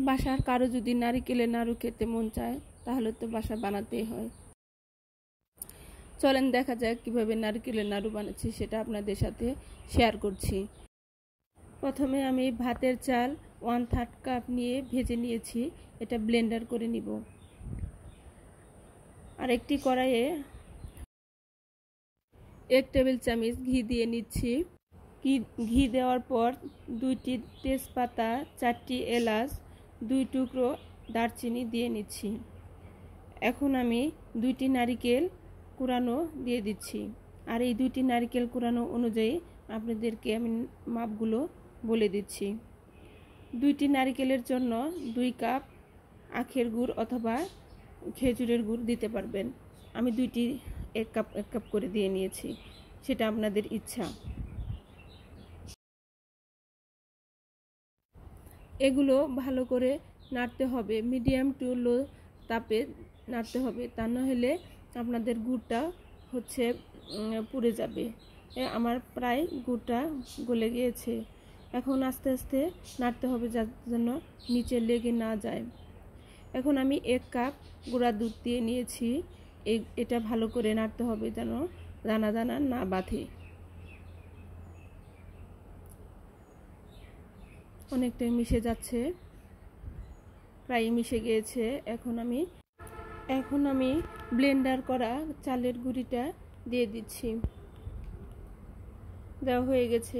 বাসার কারো যদি নারিকেলের নাড়ু খেতে মন চায় তাহলে তো বাসা বানাতেই হয়। চলেন দেখা যাক কিভাবে নারকেলের নাড়ু বানাচ্ছি, সেটা আপনাদের সাথে শেয়ার করছি। প্রথমে আমি ভাতের চাল 1/3 কাপ নিয়ে ভেজে নিয়েছি, এটা ব্লেন্ডার করে নিব। আর একটি কড়াইয়ে 1 টেবিল চামচ ঘি দিয়ে নিচ্ছি। ঘি দেওয়ার পর 2টি তেজপাতা, 4টি এলাচ, 2 টুকরো দারচিনি দিয়ে নিচ্ছি। এখন আমি 2টি নারিকেল কুড়ানো দিয়ে দিচ্ছি। আর এই 2টি নারিকেল কুড়ানো অনুযায়ী আপনাদেরকে আমি মাপগুলো বলে দিচ্ছি। 2টি নারিকেলের জন্য 2 কাপ আখের গুড় অথবা খেজুরের গুড় দিতে পারবেন। আমি 2টি 1 কাপ করে দিয়ে নিয়েছি, সেটা আপনাদের ইচ্ছা। এগুলো ভালো করে নাড়তে হবে, মিডিয়াম টু লো তাপে নাড়তে হবে, তা না হলে আপনাদের গুড়টা পুড়ে যাবে। আমার প্রায় গুড়টা গলে গিয়েছে। এখন আস্তে আস্তে নাড়তে হবে যার জন্য নিচে লেগে না যায়। এখন আমি 1 কাপ গুঁড়া দুধ দিয়ে নিয়েছি। এটা ভালো করে নাড়তে হবে যেন দানা দানা না বাঁধে। অনেকটাই মিশে যাচ্ছে, প্রায় মিশে গিয়েছে। এখন আমি ব্লেন্ডার করা চালের গুঁড়িটা দিয়ে দিচ্ছি। দেওয়া হয়ে গেছে,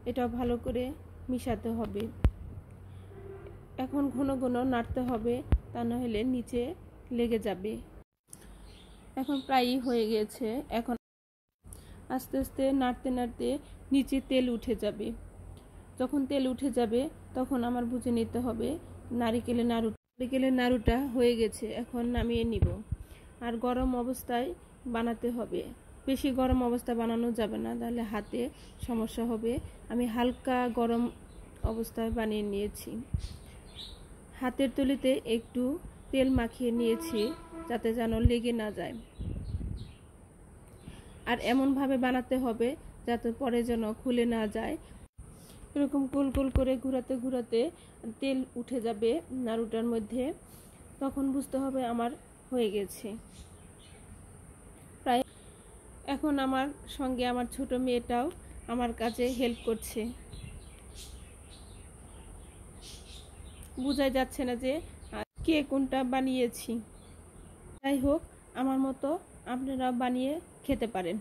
এটা ভালো করে মিশাতে হবে। এখন ঘন ঘন নাড়তে হবে, তা না হলে নিচে লেগে যাবে। এখন প্রায়ই হয়ে গেছে। এখন আস্তে আস্তে নাড়তে নাড়তে নিচে তেল উঠে যাবে। যখন তেল উঠে যাবে তখন আমার বুঝে নিতে হবে নারিকেলের নাড়ুটা হয়ে গেছে। এখন নামিয়ে নিব। আর গরম অবস্থায় বানাতে হবে, বেশি গরম অবস্থা বানানো যাবে না, তাহলে হাতে সমস্যা হবে। আমি হালকা গরম অবস্থায় বানিয়ে নিয়েছি। হাতের তুলিতে একটু তেল মাখিয়ে নিয়েছি যাতে যেন লেগে না যায়। আর এমনভাবে বানাতে হবে যাতে পরে যেন খুলে না যায়। এরকম গোল গোল করে ঘোরাতে ঘোরাতে তেল উঠে যাবে নাড়ুটার মধ্যে, তখন বুঝতে হবে আমার হয়ে গেছে প্রায়। এখন আমার সঙ্গে আমার ছোট মেয়েটাও আমার কাছে হেল্প করছে। বোঝা যাচ্ছে না যে কে কোনটা বানিয়েছি। যাই হোক, আমার মতো আপনারা বানিয়ে খেতে পারেন।